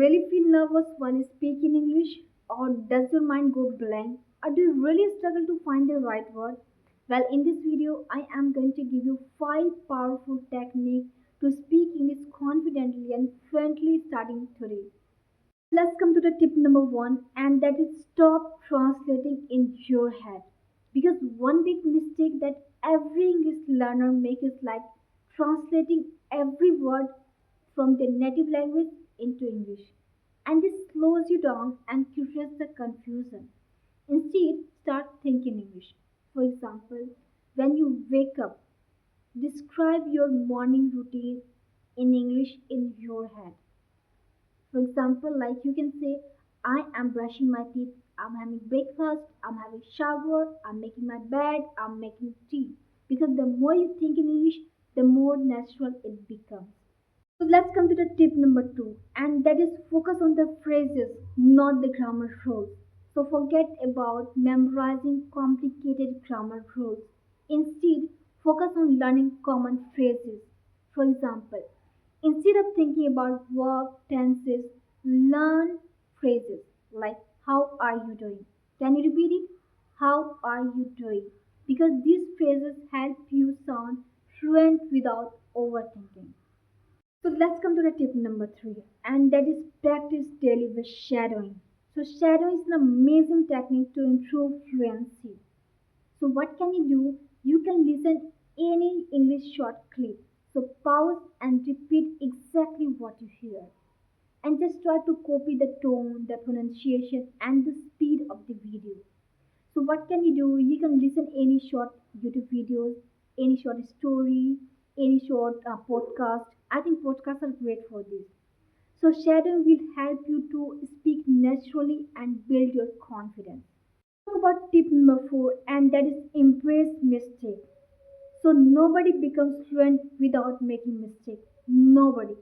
really feel nervous while speaking English? Or does your mind go blank? Or do you really struggle to find the right word? Well, in this video, I am going to give you 5 powerful techniques to speak English confidently and fluently starting today. Let's come to the tip number 1, and that is stop translating in your head. Because one big mistake that every English learner makes is like translating every word from their native language into English. And this slows you down and creates the confusion. Instead, start thinking English. For example, when you wake up, describe your morning routine in English in your head. For example, like you can say, I am brushing my teeth, I'm having breakfast, I'm having shower, I'm making my bed, I'm making tea. Because the more you think in English, the more natural it becomes. So let's come to the tip number 2, and that is focus on the phrases, not the grammar rules. So forget about memorizing complicated grammar rules. Instead, focus on learning common phrases. For example, instead of thinking about verb tenses, learn phrases like how are you doing? Can you repeat it? How are you doing? Because these phrases help you sound fluent without overthinking. So let's come to the tip number 3, and that is practice daily with shadowing. So shadowing is an amazing technique to improve fluency. So what can you do? You can listen any English short clip. So pause and repeat exactly what you hear. And just try to copy the tone, the pronunciation, and the speed of the video. So what can you do? You can listen any short YouTube videos, any short story, any short podcast. I think podcasts are great for this. So shadowing will help you to speak naturally and build your confidence. Talk about tip number 4, and that is embrace mistake. So nobody becomes fluent without making mistakes. Nobody.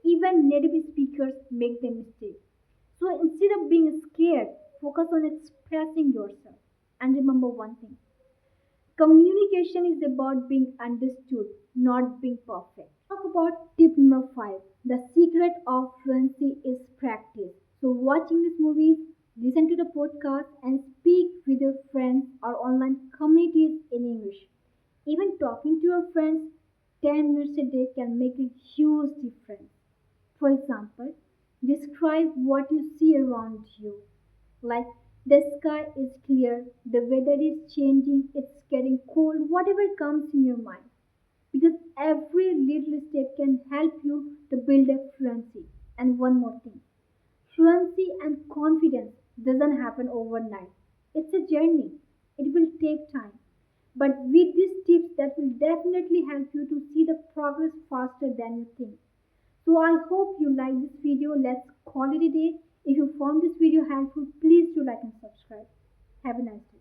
Even native speakers make the mistake. So instead of being scared, focus on expressing yourself. And remember one thing, communication is about being understood, not being perfect. Talk about tip number 5. The secret of fluency is practice. So, watching these movies, listen to the podcast, and speak with your friends or online communities in English. Even talking to your friends 10 minutes a day can make a huge difference. For example, describe what you see around you. Like the sky is clear, the weather is changing, it's getting cold, whatever comes in your mind. Because every little step can help you to build a fluency. And one more thing, fluency and confidence doesn't happen overnight. It's a journey. It will take time. But with these tips, that will definitely help you to see the progress faster than you think. So I hope you like this video. Let's call it a day. If you found this video helpful, please do like and subscribe. Have a nice day.